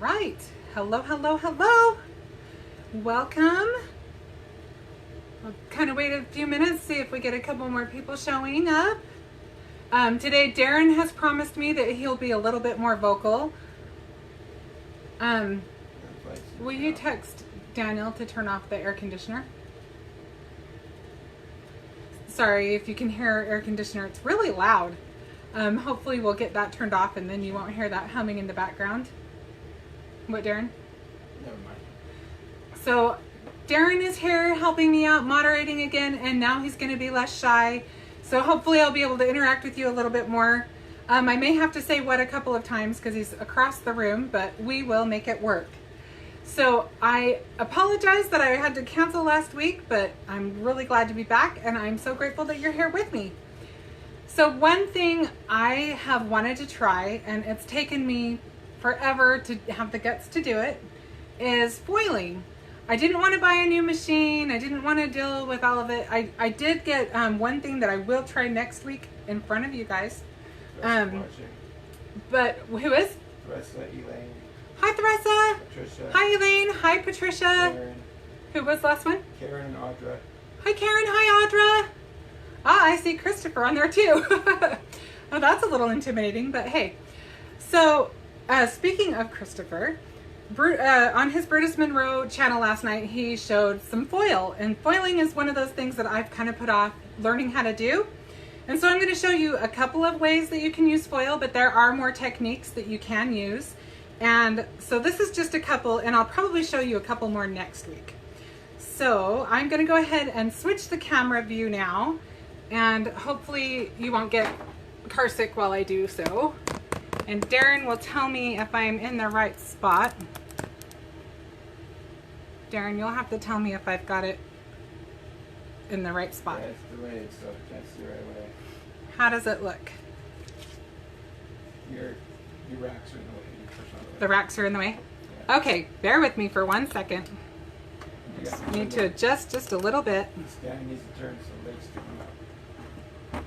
right. Hello, hello, hello. Welcome. I'll kind of wait a few minutes, see if we get a couple more people showing up. Today, Darren has promised me that he'll be a little bit more vocal. Will you text Daniel to turn off the air conditioner? Sorry if you can hear air conditioner. It's really loud. Hopefully we'll get that turned off and then you won't hear that humming in the background. What, Darren? Never mind. So Darren is here helping me out, moderating again, and now he's going to be less shy. So hopefully I'll be able to interact with you a little bit more. I may have to say what a couple of times because he's across the room, but we will make it work. So I apologize that I had to cancel last week, but I'm really glad to be back and I'm so grateful that you're here with me. So one thing I have wanted to try, and it's taken me forever to have the guts to do it, is foiling. I didn't want to buy a new machine. I didn't want to deal with all of it. I did get one thing that I will try next week in front of you guys. But who is? Theresa, Elaine. Hi, Theresa. Patricia. Hi, Elaine. Hi, Patricia. Karen. Who was the last one? Karen and Audra. Hi, Karen. Hi, Audra. Ah, I see Christopher on there too. Oh, that's a little intimidating, but hey. So, speaking of Christopher, on his Brutus Monroe channel last night, he showed some foil. And foiling is one of those things that I've kind of put off learning how to do. And so I'm going to show you a couple of ways that you can use foil, but there are more techniques that you can use. And so this is just a couple, and I'll probably show you a couple more next week. So I'm going to go ahead and switch the camera view now, and hopefully you won't get car sick while I do so. And Darren will tell me if I'm in the right spot. Darren, you'll have to tell me if I've got it in the right spot. Yeah, it's delayed, so I can't see right away. How does it look? Your racks are in the way. You push on The racks are in the way? Yeah. Okay, bear with me for 1 second. You got Need to adjust just a little bit. The stand needs to turn so legs sticking out.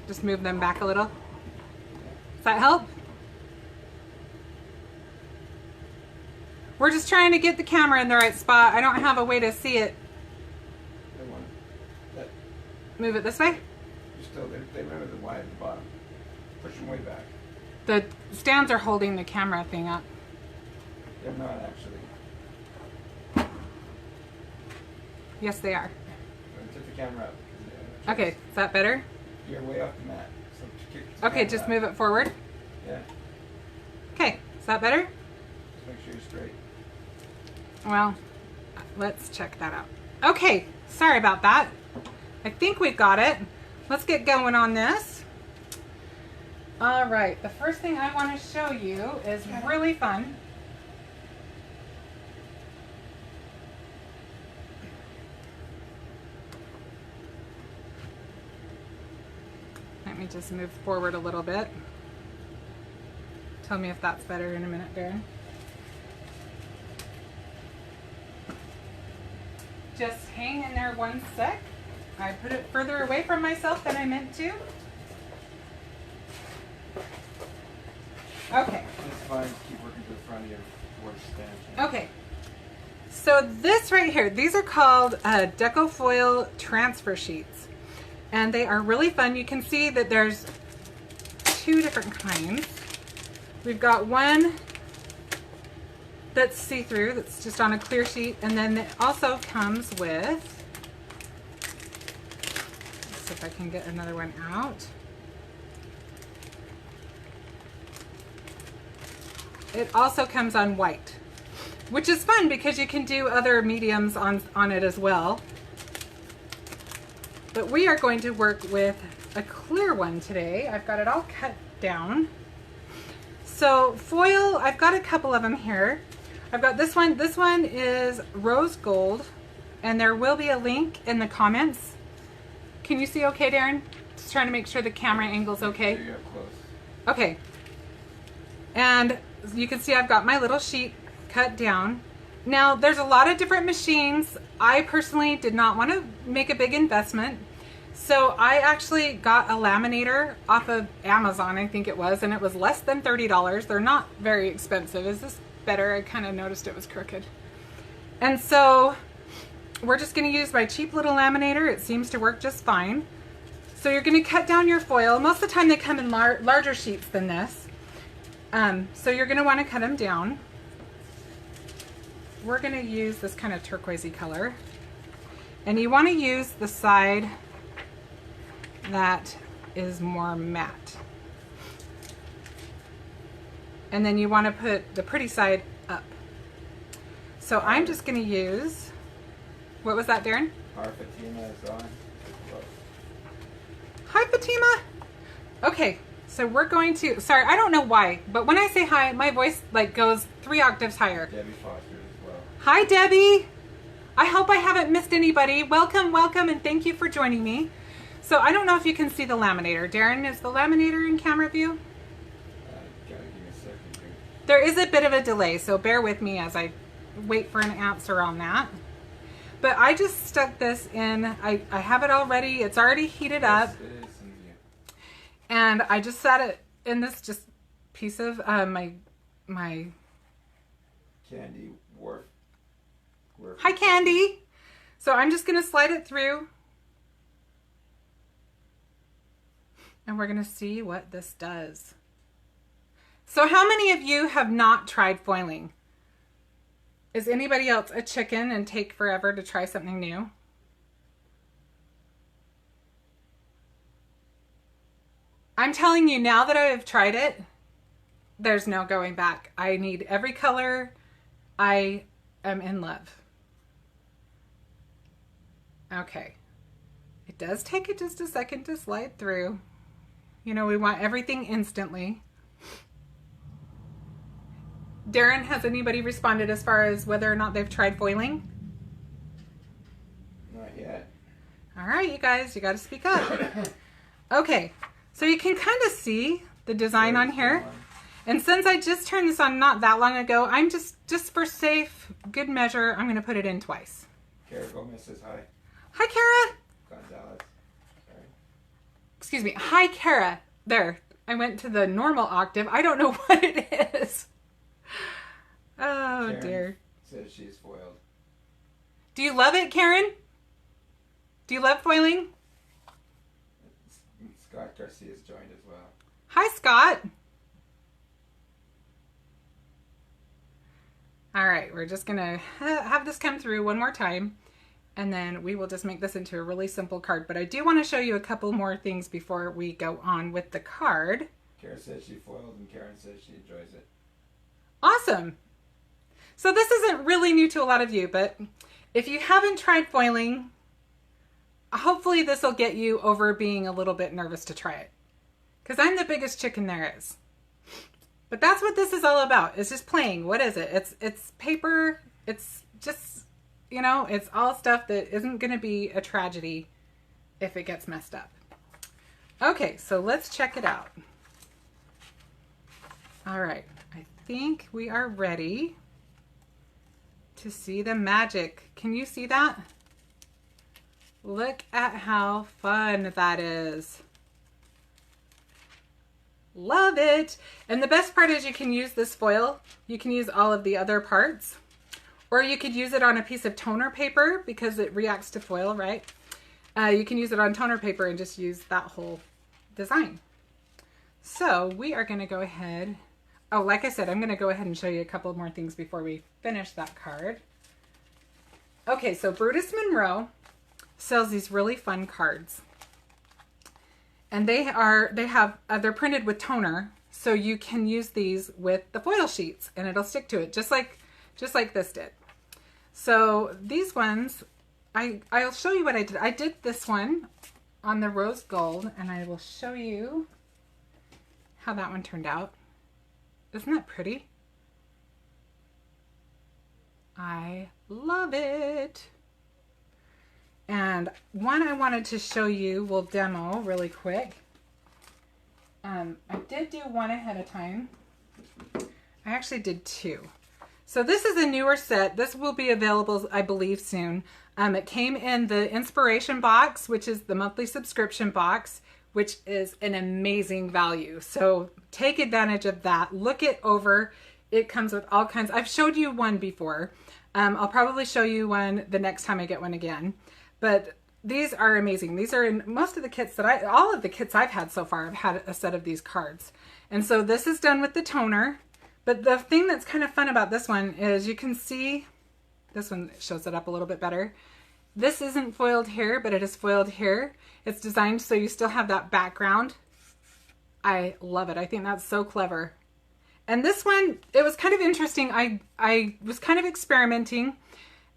Just move them back a little. Does that help? We're just trying to get the camera in the right spot. I don't have a way to see it. Move it this way? They remember the wide at the bottom. Push them way back. The stands are holding the camera thing up. They're not actually. Yes, they are. Tip the camera up. Okay, is that better? You're way off the mat. So kick the Okay, just move it forward. Yeah. Okay, is that better? Just make sure you're straight. Well, let's check that out. Okay, sorry about that. I think we've got it. Let's get going on this. All right, the first thing I want to show you is really fun. Let me just move forward a little bit. Tell me if that's better in a minute, Darren. Just hang in there 1 sec. I put it further away from myself than I meant to. Okay. It's fine. Just keep working to the front of your board stand. Okay. So this right here, these are called Deco foil transfer sheets. And they are really fun. You can see that there's two different kinds. We've got one that's see-through, that's just on a clear sheet, and then it also comes with, let's see if I can get another one out. It also comes on white, which is fun because you can do other mediums on it as well. But we are going to work with a clear one today. I've got it all cut down. So foil, I've got a couple of them here. I've got this one. This one is rose gold, and there will be a link in the comments. Can you see okay, Darren? Just trying to make sure the camera angle's okay. Sure you're up close. Okay. And you can see I've got my little sheet cut down. Now, there's a lot of different machines. I personally did not want to make a big investment. So I actually got a laminator off of Amazon, I think it was, and it was less than $30. They're not very expensive. Is this better? I kind of noticed it was crooked. And so we're just going to use my cheap little laminator. It seems to work just fine. So you're going to cut down your foil. Most of the time they come in larger sheets than this. So you're going to want to cut them down. We're going to use this kind of turquoisey color. And you want to use the side that is more matte. And then you want to put the pretty side up. So I'm just going to use, what was that, Darren? Our Fatima is on. Hi, Fatima. Okay, so we're going to, sorry, I don't know why, but when I say hi, my voice like goes 3 octaves higher. Debbie Foster as well. Hi, Debbie. I hope I haven't missed anybody. Welcome, welcome, and thank you for joining me. So I don't know if you can see the laminator. Darren, is the laminator in camera view? Gotta give me a second here. There is a bit of a delay, so bear with me as I wait for an answer on that. But I just stuck this in. I have it all ready. It's already heated up. Yes, it is in here. And I just set it in this just piece of my Candy Wharf. Hi, Candy. So I'm just going to slide it through. And we're going to see what this does. So how many of you have not tried foiling? Is anybody else a chicken and take forever to try something new? I'm telling you, now that I have tried it, there's no going back. I need every color. I am in love. Okay. It does take it just a second to slide through. You know, we want everything instantly. Darren, has anybody responded as far as whether or not they've tried foiling? Not yet. All right, you guys, you got to speak up. Okay, so you can kind of see the design on here. And since I just turned this on not that long ago, I'm just for safe, good measure, I'm going to put it in twice. Kara Gomez says hi. Hi, Kara. Gonzalez. Sorry. Excuse me. Hi, Kara. There. I went to the normal octave. I don't know what it is. Oh, Karen dear. Says she's foiled. Do you love it, Karen? Do you love foiling? Scott Garcia's joined as well. Hi, Scott. All right, we're just gonna have this come through one more time, and then we will just make this into a really simple card. But I do want to show you a couple more things before we go on with the card. Kara says she foiled, and Karen says she enjoys it. Awesome. So this isn't really new to a lot of you, but if you haven't tried foiling, hopefully this will get you over being a little bit nervous to try it. Because I'm the biggest chicken there is. But that's what this is all about. It's just playing. What is it? It's paper. It's just, you know, it's all stuff that isn't going to be a tragedy if it gets messed up. Okay, so let's check it out. All right, I think we are ready to see the magic. Can you see that? Look at how fun that is. Love it. And the best part is you can use this foil. You can use all of the other parts, or you could use it on a piece of toner paper because it reacts to foil, right? You can use it on toner paper and just use that whole design. So we are going to go ahead. Oh, like I said, I'm going to go ahead and show you a couple more things before we finish that card. Okay, so Brutus Monroe sells these really fun cards. And they're printed with toner, so you can use these with the foil sheets and it'll stick to it just like this did. So these ones, I'll show you what I did. I did this one on the rose gold, and I will show you how that one turned out. Isn't that pretty? I love it. And one I wanted to show you, we'll demo really quick. I did do one ahead of time. I actually did two. So this is a newer set. This will be available, I believe, soon. It came in the inspiration box, which is the monthly subscription box, which is an amazing value. So take advantage of that. Look it over. It comes with all kinds. I've showed you one before. I'll probably show you one the next time I get one again. But these are amazing. These are in most of the kits that all of the kits I've had so far, I've had a set of these cards. And so this is done with the toner. But the thing that's kind of fun about this one is you can see, this one shows it up a little bit better. This isn't foiled here, but it is foiled here. It's designed so you still have that background. I love it. I think that's so clever. And this one, it was kind of interesting. I was kind of experimenting,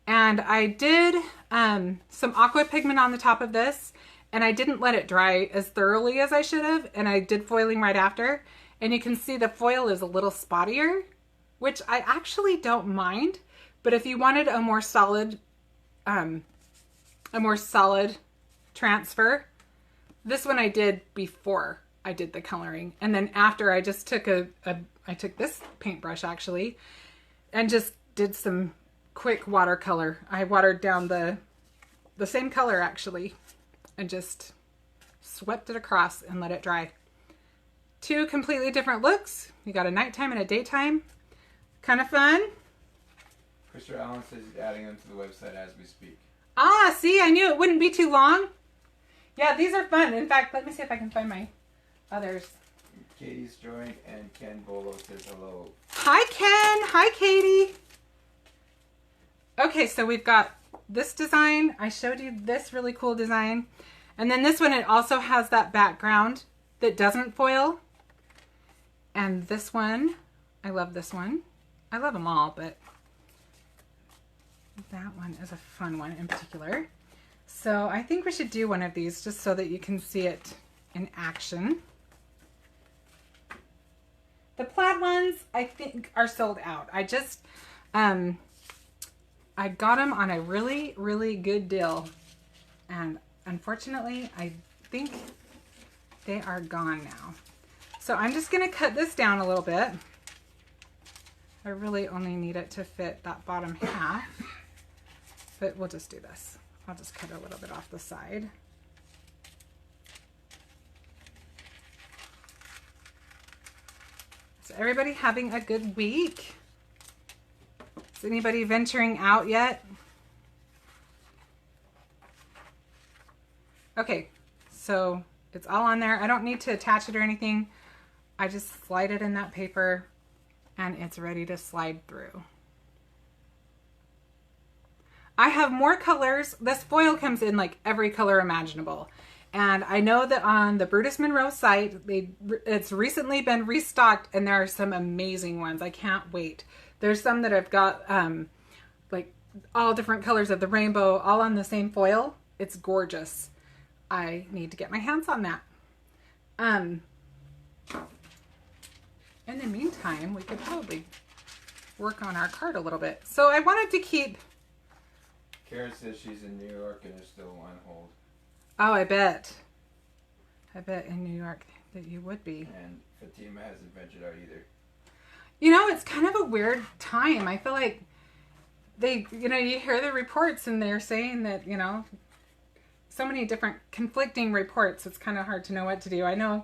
and I did some aqua pigment on the top of this, and I didn't let it dry as thoroughly as I should have, and I did foiling right after. And you can see the foil is a little spottier, which I actually don't mind. But if you wanted a more solid transfer, this one I did before I did the coloring. And then after, I just took I took this paintbrush actually and just did some quick watercolor. I watered down the same color actually and just swept it across and let it dry. Two completely different looks. You got a nighttime and a daytime. Kind of fun. Christopher Allen says he's adding them to the website as we speak. Ah, see, I knew it wouldn't be too long. Yeah, these are fun. In fact, let me see if I can find my others. Katie's joined and Ken Bolo says hello. Hi, Ken. Hi, Katie. Okay, so we've got this design. I showed you this really cool design. And then this one, it also has that background that doesn't foil. And this one, I love this one. I love them all, but that one is a fun one in particular. So I think we should do one of these just so that you can see it in action. The plaid ones, I think, are sold out. I just, I got them on a really, really good deal. And unfortunately, I think they are gone now. So I'm just going to cut this down a little bit. I really only need it to fit that bottom half, but we'll just do this. I'll just cut a little bit off the side. So everybody having a good week? Is anybody venturing out yet? Okay, so it's all on there. I don't need to attach it or anything. I just slide it in that paper and it's ready to slide through. I have more colors. This foil comes in like every color imaginable. And I know that on the Brutus Monroe site, it's recently been restocked and there are some amazing ones. I can't wait. There's some that have got like all different colors of the rainbow, all on the same foil. It's gorgeous. I need to get my hands on that. In the meantime, we could probably work on our card a little bit. So I wanted to keep... Karen says she's in New York and is still on hold. Oh, I bet. I bet in New York that you would be. And Fatima hasn't ventured out either. You know, it's kind of a weird time. I feel like they, you know, you hear the reports and they're saying that, you know, so many different conflicting reports. It's kind of hard to know what to do. I know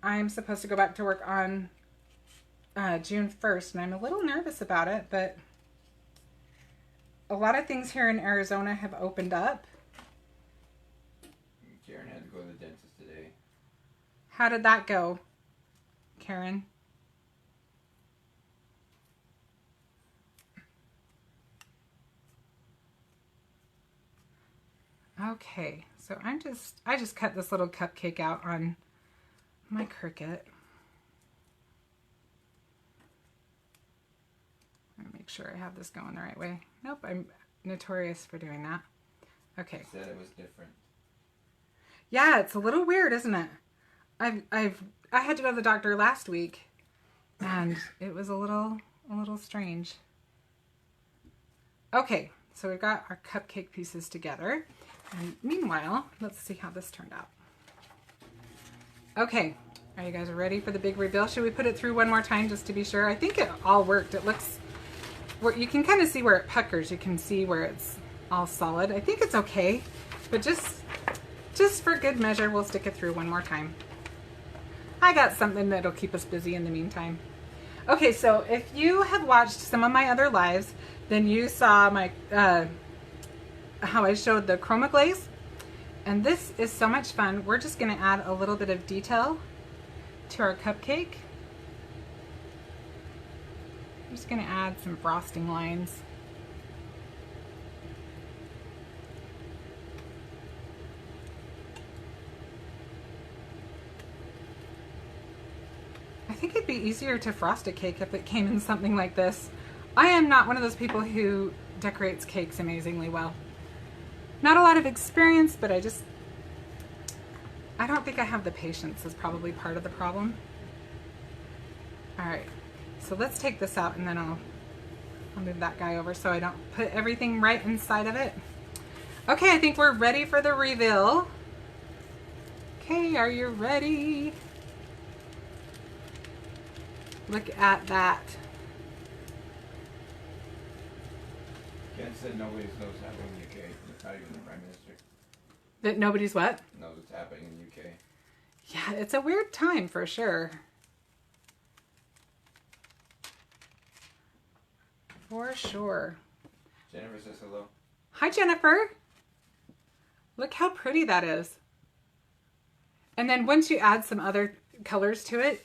I'm supposed to go back to work on June 1st, and I'm a little nervous about it, but a lot of things here in Arizona have opened up. Karen had to go to the dentist today. How did that go, Karen? Okay, so I just cut this little cupcake out on my Cricut. Let me make sure I have this going the right way. Nope, I'm notorious for doing that. Okay. She said it was different. Yeah, it's a little weird, isn't it? I had to go to the doctor last week, and it was a little strange. Okay, so we've got our cupcake pieces together. And meanwhile, let's see how this turned out. Okay, are you guys ready for the big reveal? Should we put it through one more time just to be sure? I think it all worked. It looks where you can kind of see where it puckers. You can see where it's all solid. I think it's okay, but just for good measure, we'll stick it through one more time. I got something that'll keep us busy in the meantime. Okay, so if you have watched some of my other lives, then you saw my how I showed the chroma glaze. And this is so much fun. We're just gonna add a little bit of detail to our cupcake. I'm just gonna add some frosting lines. I think it'd be easier to frost a cake if it came in something like this. I am not one of those people who decorates cakes amazingly well. Not a lot of experience, but I don't think I have the patience is probably part of the problem. All right, so let's take this out and then I'll move that guy over so I don't put everything right inside of it. Okay, I think we're ready for the reveal. Okay, are you ready? Look at that. Ken said nobody knows what's happening in the UK. Not even the Prime Minister. That nobody's what? Knows what's happening in the UK. Yeah, it's a weird time for sure. For sure. Jennifer says hello. Hi, Jennifer. Look how pretty that is. And then once you add some other colors to it,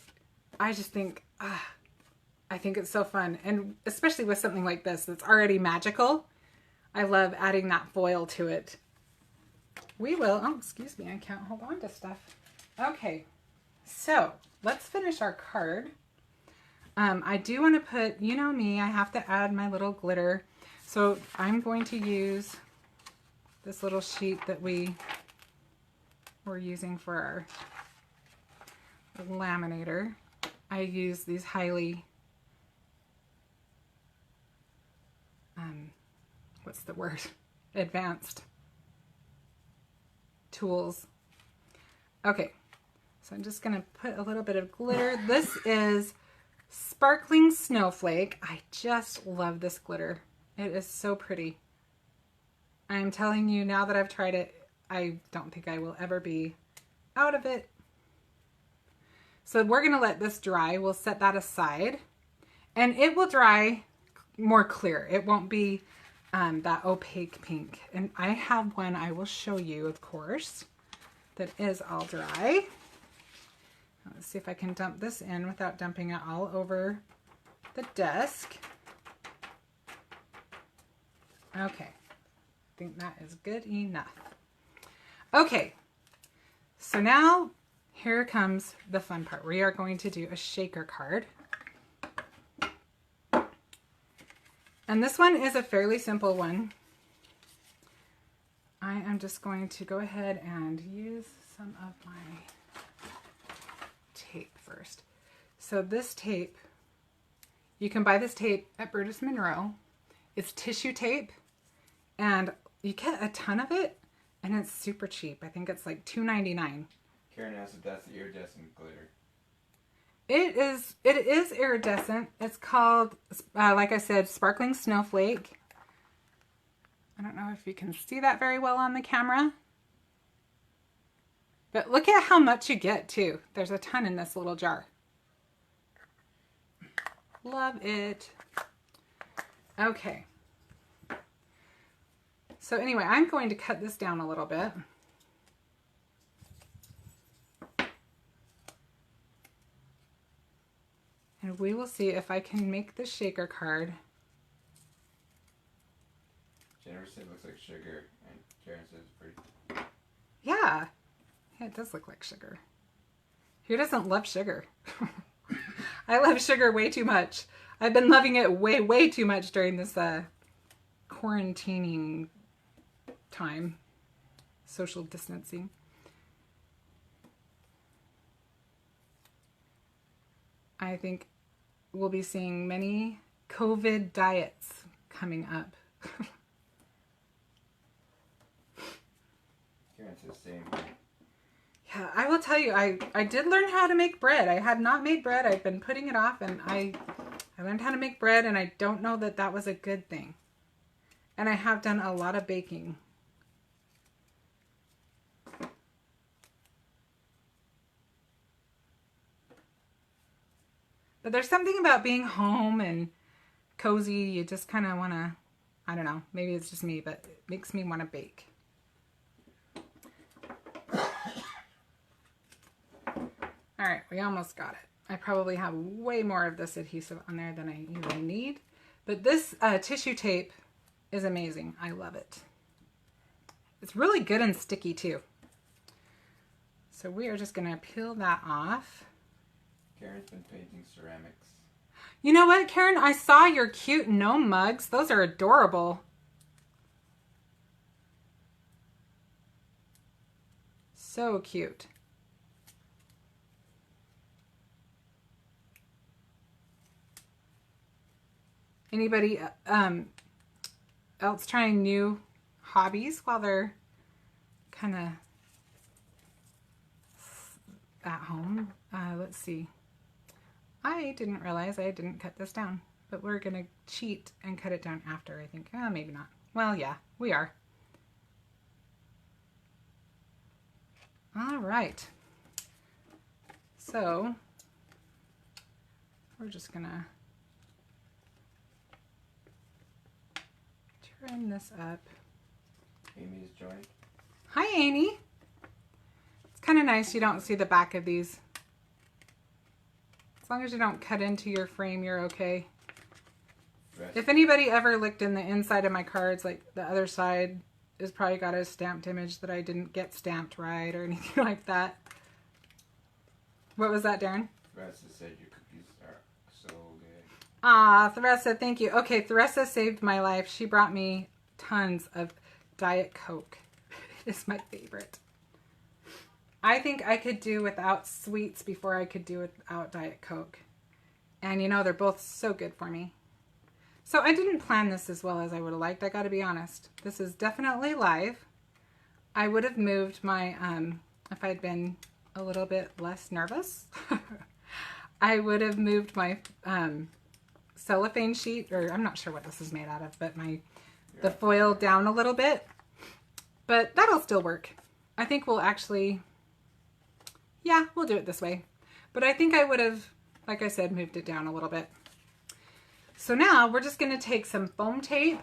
I just think, I think it's so fun. And especially with something like this that's already magical, I love adding that foil to it. We will, oh, excuse me, I can't hold on to stuff. Okay, so let's finish our card. I do want to put, you know me, I have to add my little glitter. So I'm going to use this little sheet that we were using for our laminator. I use these highly, what's the word? Advanced tools. Okay, so I'm just gonna put a little bit of glitter. This is Sparkling Snowflake. I just love this glitter. It is so pretty. I'm telling you, now that I've tried it, I don't think I will ever be out of it. So we're gonna let this dry. We'll set that aside and it will dry more clear. It won't be that opaque pink. And I have one I will show you, of course, that is all dry. Let's see if I can dump this in without dumping it all over the desk. Okay, I think that is good enough. Okay, so now here comes the fun part. We are going to do a shaker card. And this one is a fairly simple one. I am just going to go ahead and use some of my tape first. So this tape, you can buy this tape at Brutus Monroe. It's tissue tape and you get a ton of it and it's super cheap. I think it's like $2.99. Karen asked if that's the iridescent glitter. It is iridescent. It's called, like I said, Sparkling Snowflake. I don't know if you can see that very well on the camera. But look at how much you get too. There's a ton in this little jar. Love it. Okay. So anyway, I'm going to cut this down a little bit. And we will see if I can make the shaker card. Jennifer said it looks like sugar, and Karen says it's pretty. Yeah, it does look like sugar. Who doesn't love sugar? I love sugar way too much. I've been loving it way, way too much during this quarantining time, social distancing. I think we'll be seeing many COVID diets coming up. Karen says same. Yeah, I will tell you, I did learn how to make bread. I had not made bread. I've been putting it off and I I learned how to make bread, and I don't know that that was a good thing. And I have done a lot of baking. But there's something about being home and cozy. You just kind of want to, I don't know, maybe it's just me, but it makes me want to bake. All right, we almost got it. I probably have way more of this adhesive on there than I even need. But this tissue tape is amazing. I love it. It's really good and sticky too. So we are just going to peel that off. Karen's been painting ceramics. You know what, Karen? I saw your cute gnome mugs. Those are adorable. So cute. Anybody else trying new hobbies while they're kind of at home? Let's see. I didn't realize I didn't cut this down, but we're going to cheat and cut it down after, I think. Maybe not. Well, yeah, we are. All right. So we're just going to trim this up. Amy's joined. Hi, Amy. It's kind of nice you don't see the back of these. As long as you don't cut into your frame, you're okay. If anybody ever looked in the inside of my cards, like the other side has probably got a stamped image that I didn't get stamped right or anything like that. What was that, Darren? Theresa said your cookies are so good. Ah, Theresa, thank you. Okay, Theresa saved my life. She brought me tons of Diet Coke. It's my favorite. I think I could do without sweets before I could do without Diet Coke. And you know, they're both so good for me. So I didn't plan this as well as I would have liked, I gotta be honest. This is definitely live. I would have moved my, if I'd been a little bit less nervous, I would have moved my cellophane sheet, or I'm not sure what this is made out of, but the foil down a little bit. But that'll still work. I think we'll actually, yeah, we'll do it this way. But I think I would have, like I said, moved it down a little bit. So now we're just going to take some foam tape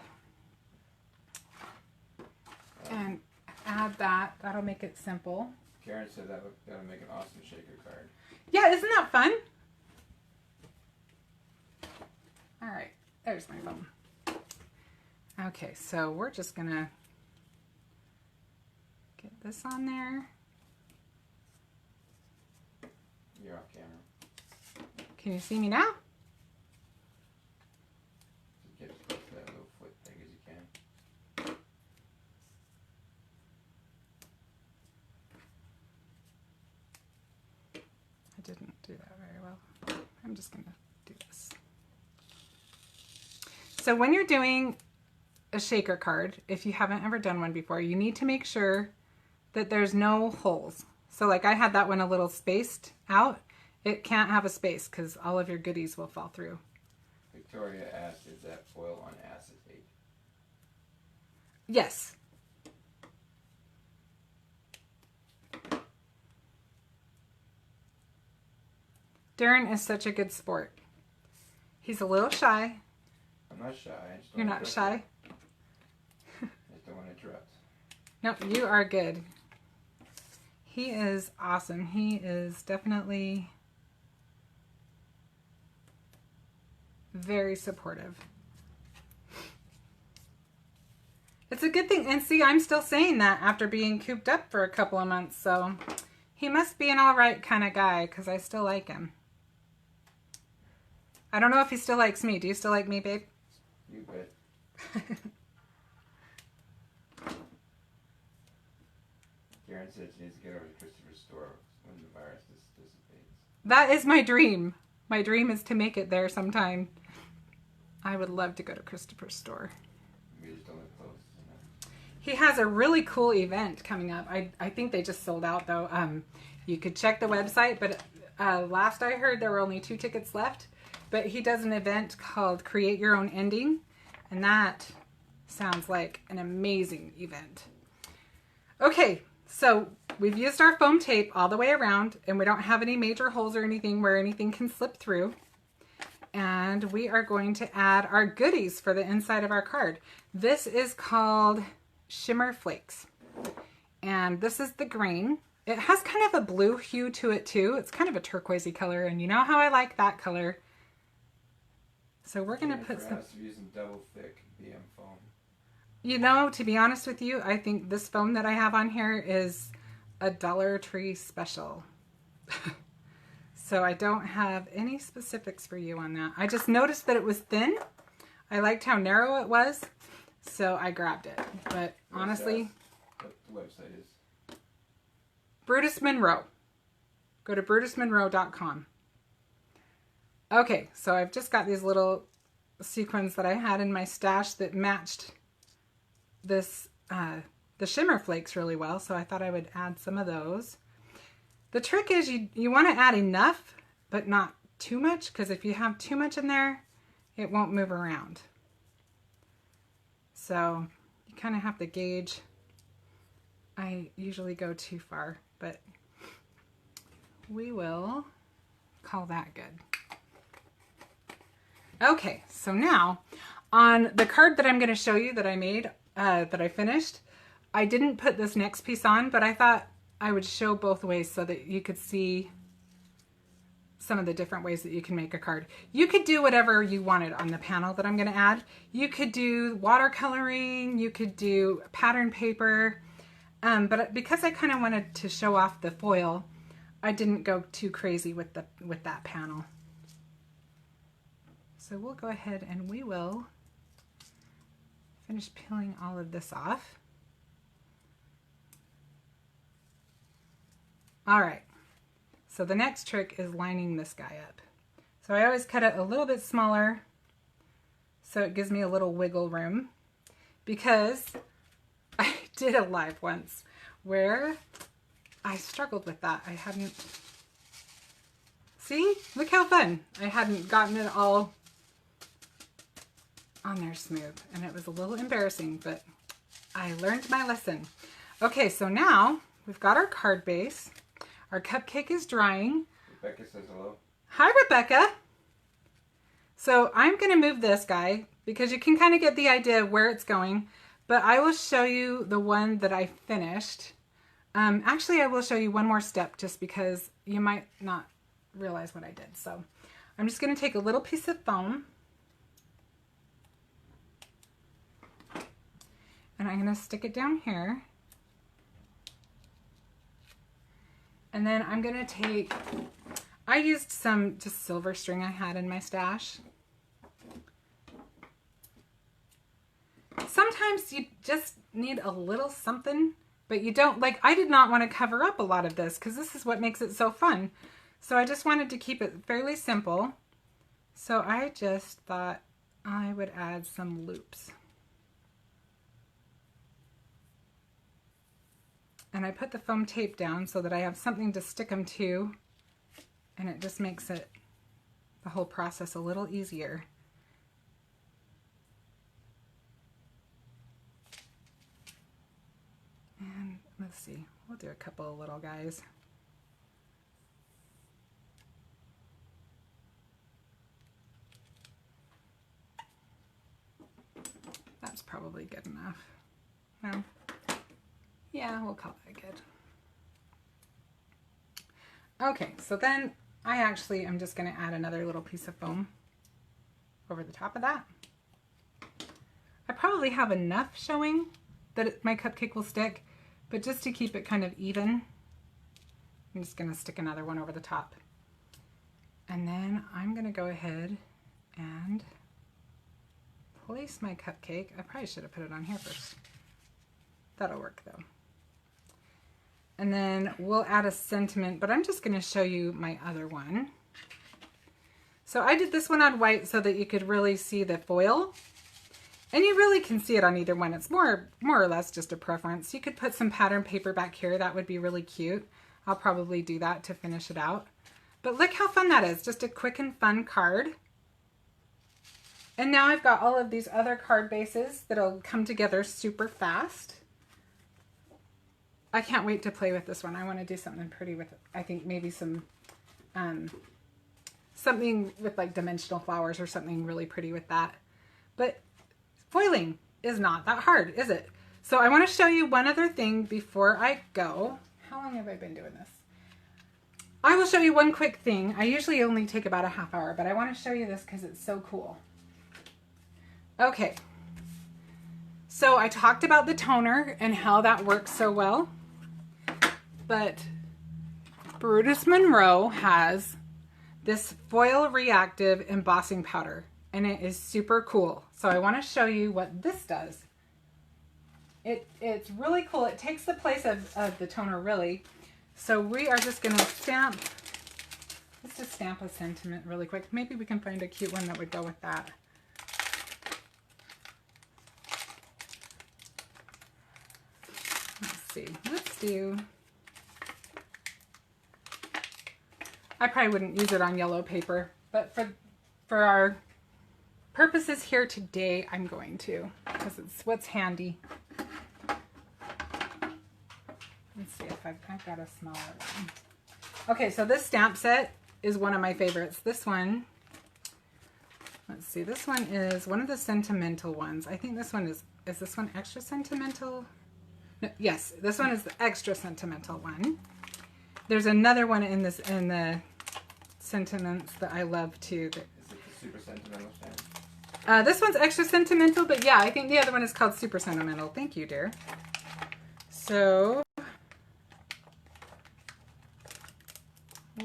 and add that. That'll make it simple. Karen said that'll make an awesome shaker card. Yeah, isn't that fun? All right, there's my foam. Okay, so we're just going to get this on there. You're off camera. Can you see me now? Get as close to that little foot thing as you can. I didn't do that very well. I'm just going to do this. So when you're doing a shaker card, if you haven't ever done one before, you need to make sure that there's no holes. So like I had that one a little spaced out. It can't have a space because all of your goodies will fall through. Victoria asked, is that foil on acetate? Yes. Darren is such a good sport. He's a little shy. I'm not shy. I just don't You're not shy? I just don't want to interrupt. No, you are good. He is awesome. He is definitely very supportive. It's a good thing. And see, I'm still saying that after being cooped up for a couple of months. So he must be an all right kind of guy because I still like him. I don't know if he still likes me. Do you still like me, babe? You bet. Karen said she needs to get over to Christopher's store when the virus dissipates. That is my dream. My dream is to make it there sometime. I would love to go to Christopher's store. We just don't live close, you know? He has a really cool event coming up. I think they just sold out though. You could check the website, but last I heard there were only 2 tickets left. but he does an event called Create Your Own Ending, and that sounds like an amazing event. Okay, so we've used our foam tape all the way around, and we don't have any major holes or anything where anything can slip through. And we are going to add our goodies for the inside of our card. This is called Shimmer Flakes. And this is the green. It has kind of a blue hue to it too. It's kind of a turquoisey color, and you know how I like that color. So we're gonna put some... using double thick BM foam. You know, to be honest with you, I think this foam that I have on here is a Dollar Tree special. So I don't have any specifics for you on that. I just noticed that it was thin. I liked how narrow it was, so I grabbed it. But honestly... What the website is? Brutus Monroe. Go to brutusmonroe.com. Okay, so I've just got these little sequins that I had in my stash that matched this the Shimmer Flakes really well, so I thought I would add some of those. The trick is you want to add enough, but not too much, because if you have too much in there, it won't move around. So you kind of have to gauge. I usually go too far, but we will call that good. Okay, so now on the card that I'm going to show you that I made, that I finished, I didn't put this next piece on, but I thought I would show both ways so that you could see some of the different ways that you can make a card. You could do whatever you wanted on the panel that I'm going to add. You could do watercoloring, you could do pattern paper, but because I kind of wanted to show off the foil, I didn't go too crazy with that panel. So we'll go ahead and we will finish peeling all of this off. All right, so the next trick is lining this guy up. So I always cut it a little bit smaller so it gives me a little wiggle room, because I did a live once where I struggled with that. I hadn't, see, look how fun. I hadn't gotten it all on there smooth, and it was a little embarrassing, but I learned my lesson. Okay, so now we've got our card base. Our cupcake is drying. Rebecca says hello. Hi, Rebecca. So I'm going to move this guy because you can kind of get the idea of where it's going, but I will show you the one that I finished. Actually, I will show you one more step just because you might not realize what I did. So I'm just going to take a little piece of foam and I'm going to stick it down here. And then I'm going to take, I used some just silver string I had in my stash. Sometimes you just need a little something, but you don't, like, I did not want to cover up a lot of this because this is what makes it so fun. So I just wanted to keep it fairly simple. So I just thought I would add some loops. And I put the foam tape down so that I have something to stick them to, and it just makes it, the whole process, a little easier. And let's see, we'll do a couple of little guys. That's probably good enough. Well, yeah, we'll call that good. Okay, so then I actually am just going to add another little piece of foam over the top of that. I probably have enough showing that my cupcake will stick, but just to keep it kind of even, I'm just going to stick another one over the top. And then I'm going to go ahead and place my cupcake. I probably should have put it on here first. That'll work though. And then we'll add a sentiment, but I'm just going to show you my other one. So I did this one on white so that you could really see the foil. And you really can see it on either one. It's more or less just a preference. You could put some pattern paper back here. That would be really cute. I'll probably do that to finish it out. But look how fun that is. Just a quick and fun card. And now I've got all of these other card bases that'll come together super fast. I can't wait to play with this one. I want to do something pretty with it. I think maybe some, something with like dimensional flowers or something really pretty with that. But foiling is not that hard, is it? So I want to show you one other thing before I go. How long have I been doing this? I will show you one quick thing. I usually only take about a half hour, but I want to show you this because it's so cool. Okay. So I talked about the toner and how that works so well. But Brutus Monroe has this foil reactive embossing powder, and it is super cool. So I want to show you what this does. It's really cool. It takes the place of the toner, really. So we are just going to stamp, let's just stamp a sentiment really quick. Maybe we can find a cute one that would go with that. Let's see, let's do, I probably wouldn't use it on yellow paper, but for our purposes here today, I'm going to, because it's what's handy. Let's see if I've got a smaller one. Okay, so this stamp set is one of my favorites. This one, let's see, this one is one of the sentimental ones. I think this one is this one extra sentimental? No, yes, this one is the extra sentimental one. There's another one in the sentiments that I love too. Is it the super sentimental stamp? This one's extra sentimental, but yeah, I think the other one is called super sentimental. Thank you, dear. So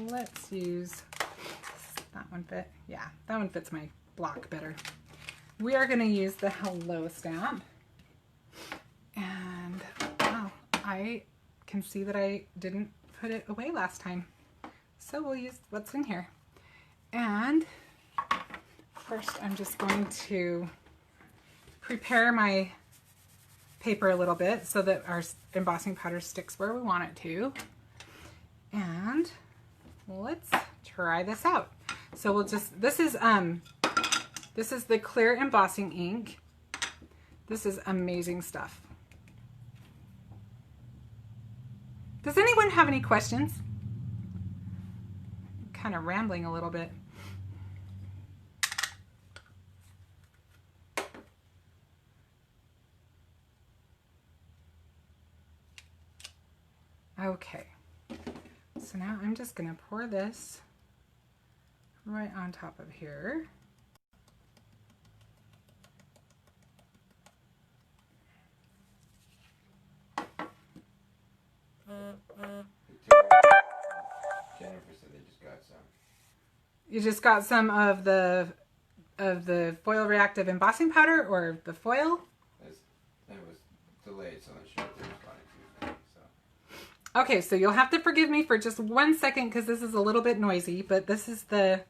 let's use that one fit. Yeah, that one fits my block better. We are going to use the hello stamp. And wow, I can see that I didn't put it away last time. So we'll use what's in here. And first I'm just going to prepare my paper a little bit so that our embossing powder sticks where we want it to. And let's try this out. So we'll just, this is the clear embossing ink. This is amazing stuff. Does anyone have any questions? I'm kind of rambling a little bit. Okay, so now I'm just going to pour this right on top of here. Jennifer said they just got some. You just got some of the foil reactive embossing powder, or the foil? It was delayed, so I'm sure they responded to it. So. Okay, so you'll have to forgive me for just 1 second because this is a little bit noisy, but this is the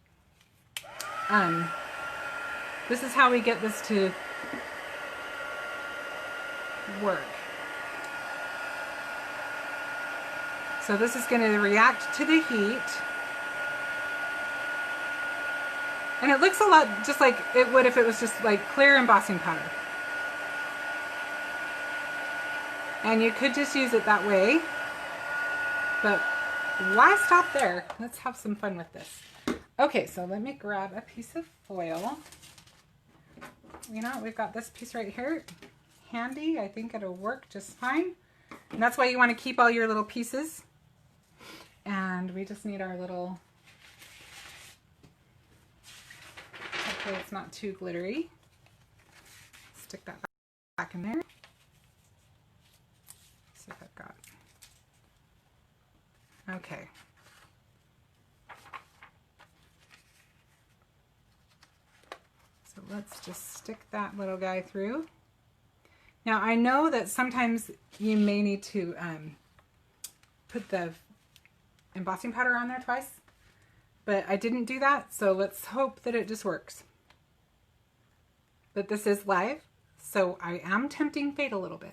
this is how we get this to work. So this is going to react to the heat. And it looks a lot just like it would if it was just like clear embossing powder. And you could just use it that way. But why stop there? Let's have some fun with this. Okay, so let me grab a piece of foil. You know, we've got this piece right here. Handy. I think it'll work just fine. And that's why you want to keep all your little pieces. And we just need our little, hopefully it's not too glittery. Stick that back in there. See if I've got, okay. So let's just stick that little guy through. Now I know that sometimes you may need to put the embossing powder on there twice, but I didn't do that, so let's hope that it just works. But this is live, so I am tempting fate a little bit.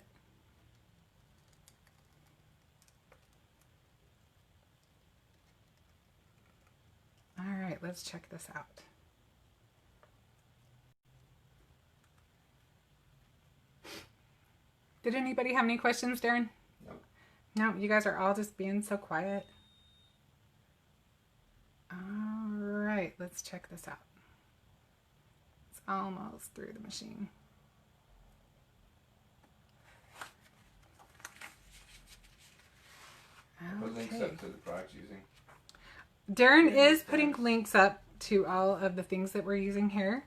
All right, let's check this out. Did anybody have any questions, Darren? Nope. No, you guys are all just being so quiet. All right, let's check this out. It's almost through the machine. Put links up to the products using. Darren is putting links up to all of the things that we're using here.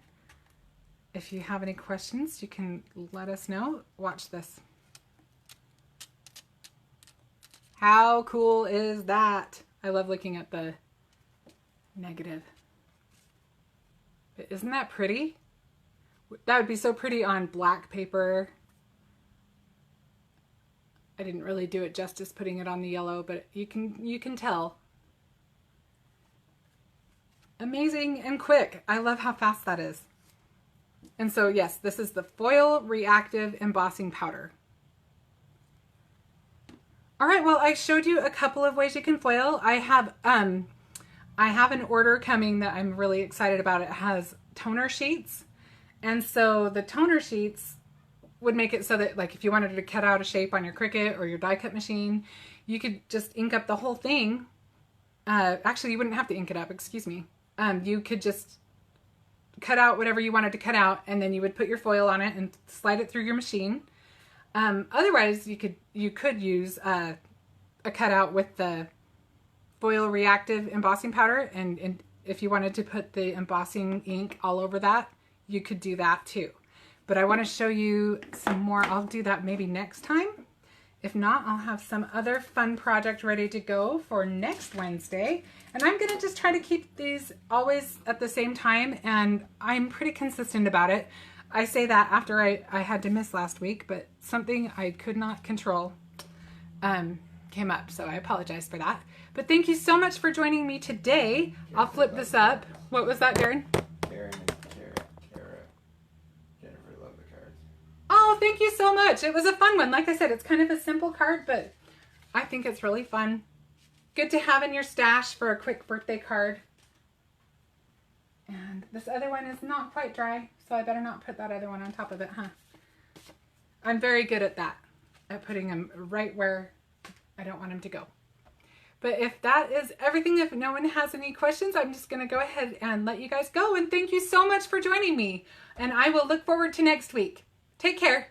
If you have any questions, you can let us know. Watch this. How cool is that? I love looking at the negative. But isn't that pretty? That would be so pretty on black paper. I didn't really do it justice putting it on the yellow, but you can tell. Amazing and quick. I love how fast that is. And so yes, this is the foil reactive embossing powder. All right, well, I showed you a couple of ways you can foil. I have an order coming that I'm really excited about. It has toner sheets. And so the toner sheets would make it so that, like, if you wanted to cut out a shape on your Cricut or your die cut machine, you could just ink up the whole thing. Actually, you wouldn't have to ink it up, excuse me. You could just cut out whatever you wanted to cut out, and then you would put your foil on it and slide it through your machine. Otherwise, you could use a cutout with the foil reactive embossing powder, and if you wanted to put the embossing ink all over that, you could do that too. But I want to show you some more. I'll do that maybe next time. If not, I'll have some other fun project ready to go for next Wednesday. And I'm going to just try to keep these always at the same time, and I'm pretty consistent about it. I say that after I had to miss last week, but something I could not control came up, so I apologize for that. But thank you so much for joining me today. I'll flip this up. What was that, Darren? Karen and Kara. Jennifer love the cards. Oh, thank you so much. It was a fun one. Like I said, it's kind of a simple card, but I think it's really fun. Good to have in your stash for a quick birthday card. And this other one is not quite dry, so I better not put that other one on top of it, huh? I'm very good at that, at putting them right where I don't want them to go. But if that is everything, if no one has any questions, I'm just going to go ahead and let you guys go. And thank you so much for joining me. And I will look forward to next week. Take care.